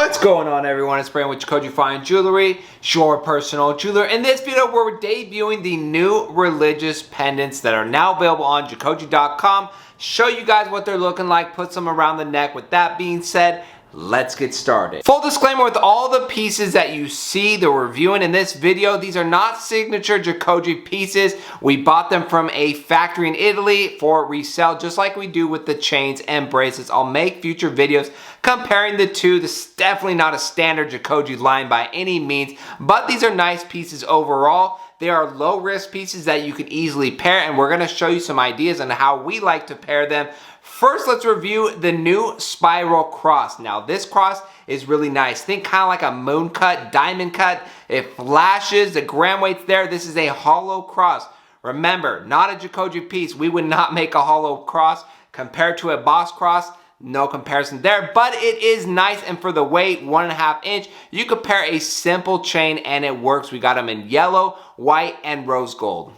What's going on, everyone? It's Brandon with Jacoji Fine Jewelry, your personal jeweler. In this video, we're debuting the new religious pendants that are now available on Jacoji.com. Show you guys what they're looking like, put some around the neck. With that being said, let's get started. Full disclaimer, with all the pieces that you see that we're reviewing in this video, these are not signature Jacoji pieces. We bought them from a factory in Italy for resale, just like we do with the chains and bracelets. I'll make future videos comparing the two. This is definitely not a standard Jacoji line by any means, but these are nice pieces overall. They are low risk pieces that you can easily pair, and we're going to show you some ideas on how we like to pair them. First, let's review the new spiral cross. Now, this cross is really nice. Think kind of like a moon cut, diamond cut. It flashes, the gram weight's there. This is a hollow cross. Remember, not a Jacoji piece. We would not make a hollow cross compared to a boss cross. No comparison there, but it is nice, and for the weight, 1.5 inch, you could pair a simple chain and it works. We got them in yellow, white, and rose gold.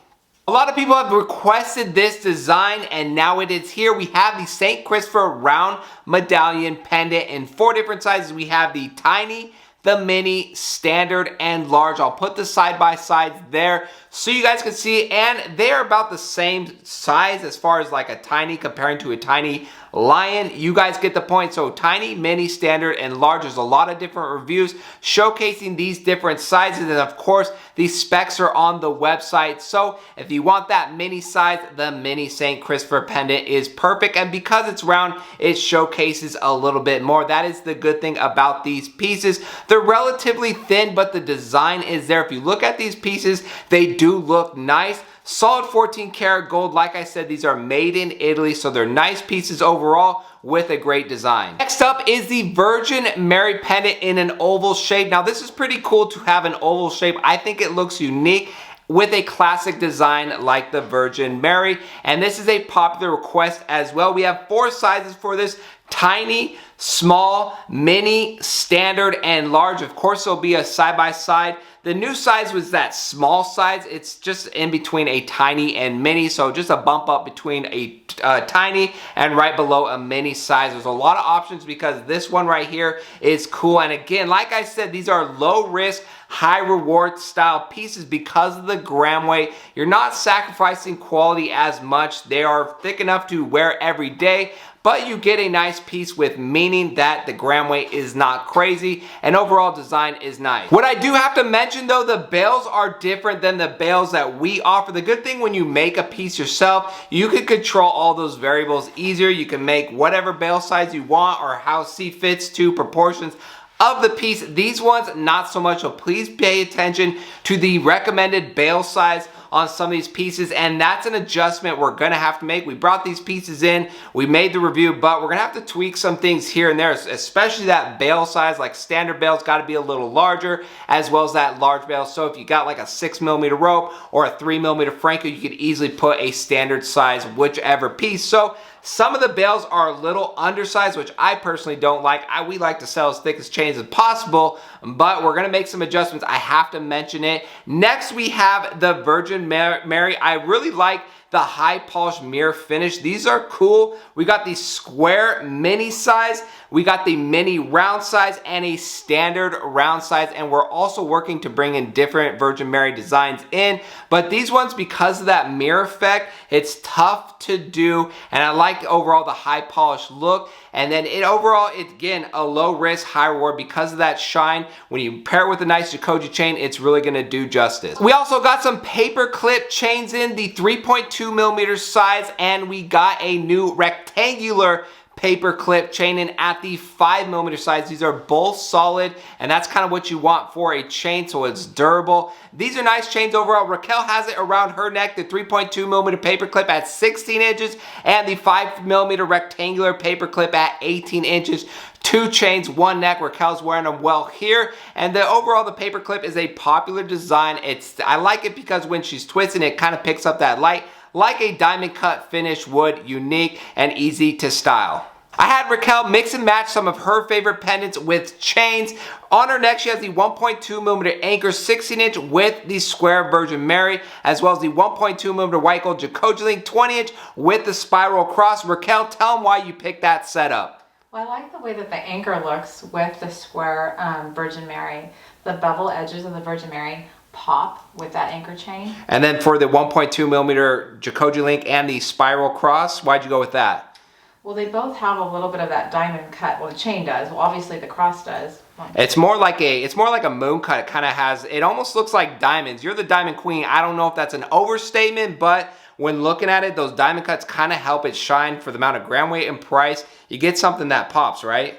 A lot of people have requested this design, and now it is here. We have the St. Christopher round medallion pendant in 4 different sizes. We have the tiny, the mini, standard, and large. I'll put the side-by-sides there so you guys can see, and they're about the same size as far as like a tiny comparing to a tiny lion. You guys get the point. So tiny, mini, standard, and large. There's a lot of different reviews showcasing these different sizes, and of course these specs are on the website. So if you want that mini size, the mini St. Christopher pendant is perfect, and because it's round, it showcases a little bit more. That is the good thing about these pieces. They're relatively thin, but the design is there. If you look at these pieces, they do look nice. Solid 14 karat gold. Like I said, these are made in Italy, so they're nice pieces overall with a great design. Next up is the Virgin Mary pendant in an oval shape. Now, this is pretty cool to have an oval shape. I think it looks unique with a classic design like the Virgin Mary, and this is a popular request as well. We have 4 sizes for this: tiny, small, mini, standard, and large. Of course, there'll be a side-by-side. The new size was that small size. It's just in between a tiny and mini, so just a bump up between a tiny and right below a mini size. There's a lot of options because this one right here is cool. And again, like I said, these are low risk, high reward style pieces because of the gram weight. You're not sacrificing quality as much. They are thick enough to wear every day, but you get a nice piece with meaning that the gram weight is not crazy, and overall design is nice. What I do have to mention though, the bales are different than the bales that we offer. The good thing when you make a piece yourself, you can control all those variables easier. You can make whatever bale size you want or how C fits to proportions of the piece. These ones, not so much, so please pay attention to the recommended bale size on some of these pieces, and that's an adjustment we're gonna have to make. We brought these pieces in, we made the review, but we're gonna have to tweak some things here and there, especially that bale size. Like standard bale's gotta be a little larger, as well as that large bale. So if you got like a 6mm rope or a 3mm Franco, you could easily put a standard size whichever piece. So some of the bales are a little undersized, which I personally don't like. We like to sell as thick as chains as possible, but we're gonna make some adjustments. I have to mention it. Next, we have the Virgin Mary. I really like the high polished mirror finish. These are cool. We got the square mini size, we got the mini round size, and a standard round size, and we're also working to bring in different Virgin Mary designs in, but these ones, because of that mirror effect, it's tough to do, and I like overall the high polished look. And then overall, it's again a low risk, high reward because of that shine. When you pair it with a nice Jacoji chain, it's really gonna do justice. We also got some paper clip chains in the 3.2mm size, and we got a new rectangular paper clip chain in at the 5mm size. These are both solid, and that's kind of what you want for a chain, so it's durable. These are nice chains overall. Raquel has it around her neck, the 3.2mm paper clip at 16 inches and the 5mm rectangular paper clip at 18 inches. 2 chains, 1 neck. Raquel's wearing them well here, and overall the paper clip is a popular design. I like it because when she's twisting, it kind of picks up that light like a diamond cut finish would, unique and easy to style. I had Raquel mix and match some of her favorite pendants with chains. On her neck, she has the 1.2mm anchor 16-inch with the square Virgin Mary, as well as the 1.2mm white gold Jacoji link 20-inch with the spiral cross. Raquel, tell them why you picked that setup. Well, I like the way that the anchor looks with the square Virgin Mary. The bevel edges of the Virgin Mary pop with that anchor chain. And then for the 1.2 millimeter Jacoji link and the spiral cross, why'd you go with that? Well, they both have a little bit of that diamond cut. Well, the chain does. Well, obviously the cross does. It's more like a moon cut. It kind of has, it almost looks like diamonds. You're the diamond queen. I don't know if that's an overstatement, but when looking at it, those diamond cuts kind of help it shine for the amount of gram weight and price. You get something that pops, right?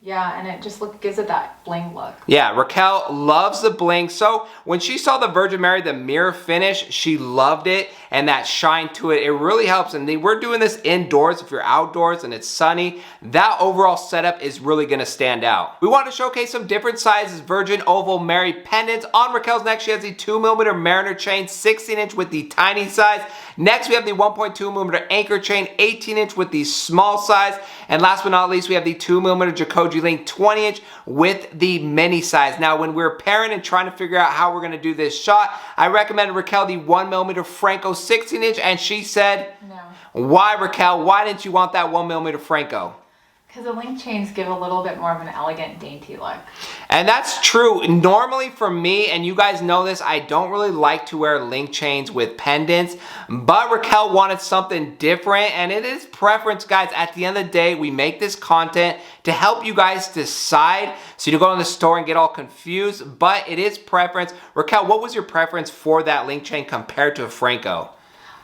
Yeah, and it just gives it that bling look. Yeah, Raquel loves the bling. So when she saw the Virgin Mary, the mirror finish, she loved it, and that shine to it, it really helps. And we're doing this indoors. If you're outdoors and it's sunny, that overall setup is really gonna stand out. We want to showcase some different sizes Virgin Oval Mary pendants. On Raquel's neck, she has the 2mm Mariner chain, 16-inch with the tiny size. Next, we have the 1.2mm anchor chain, 18-inch with the small size. And last but not least, we have the 2mm Jacoji link, 20-inch with the mini size. Now, when we're pairing and trying to figure out how we're gonna do this shot, I recommended Raquel the 1mm Franco 16-inch, and she said, no. Why, Raquel? Why didn't you want that 1mm Franco? Because the link chains give a little bit more of an elegant, dainty look. And that's true. Normally for me, and you guys know this, I don't really like to wear link chains with pendants, but Raquel wanted something different, and it is preference, guys. At the end of the day, we make this content to help you guys decide, so you don't go in the store and get all confused, but it is preference. Raquel, what was your preference for that link chain compared to a Franco?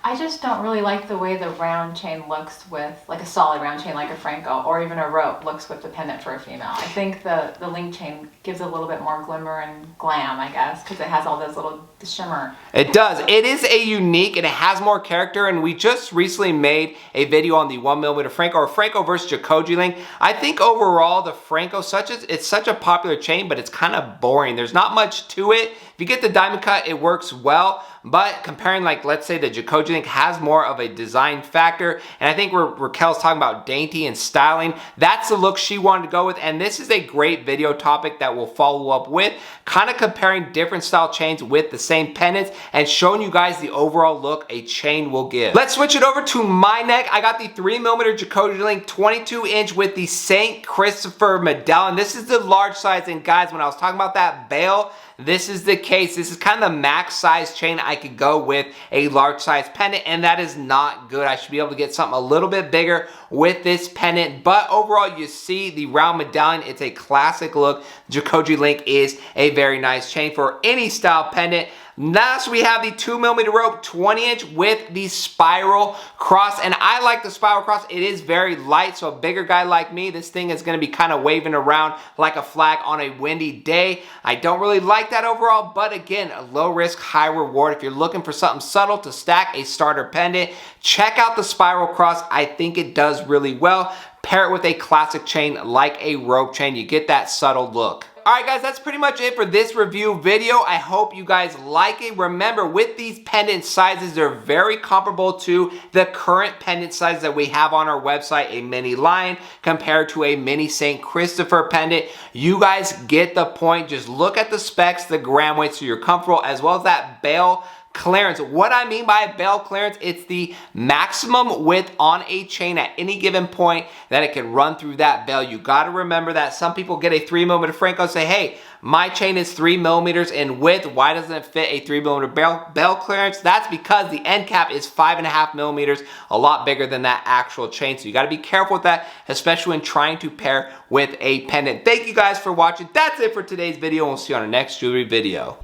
I just don't really like the way the round chain looks with, like a solid round chain like a Franco, or even a rope looks with the pendant for a female. I think the link chain gives a little bit more glimmer and glam, I guess, because it has all those little shimmer. It does. It is a unique, and it has more character, and we just recently made a video on the 1mm Franco, or Franco versus Jacoji link. I think overall the Franco, it's such a popular chain, but it's kind of boring. There's not much to it. If you get the diamond cut, it works well, but comparing, like, let's say the Jacoji link has more of a design factor, and I think Raquel's talking about dainty and styling. That's the look she wanted to go with, and this is a great video topic that we'll follow up with, kind of comparing different style chains with the same pendants and showing you guys the overall look a chain will give. Let's switch it over to my neck. I got the 3mm Jacoji link, 22-inch with the St. Christopher medallion. This is the large size, and guys, when I was talking about that bail, this is the case. This is kind of the max size chain I could go with a large size pendant, and that is not good. I should be able to get something a little bit bigger with this pendant, but overall, you see the round medallion. It's a classic look. Jacoji link is a very nice chain for any style pendant. Next, we have the 2mm rope, 20-inch with the spiral cross, and I like the spiral cross. It is very light, so a bigger guy like me, this thing is going to be kind of waving around like a flag on a windy day. I don't really like that overall, but again, a low risk, high reward. If you're looking for something subtle to stack a starter pendant, check out the spiral cross. I think it does really well. Pair it with a classic chain like a rope chain. You get that subtle look. Alright guys, that's pretty much it for this review video. I hope you guys like it. Remember, with these pendant sizes, they're very comparable to the current pendant size that we have on our website, a mini lion compared to a mini St. Christopher pendant. You guys get the point. Just look at the specs, the gram weight, so you're comfortable, as well as that bail clearance. What I mean by bail clearance, it's the maximum width on a chain at any given point that it can run through that bail. You got to remember that some people get a 3mm Franco and say, hey, my chain is 3mm in width. Why doesn't it fit a 3mm bail clearance? That's because the end cap is 5.5mm, a lot bigger than that actual chain. So you got to be careful with that, especially when trying to pair with a pendant. Thank you guys for watching. That's it for today's video, and we'll see you on our next jewelry video.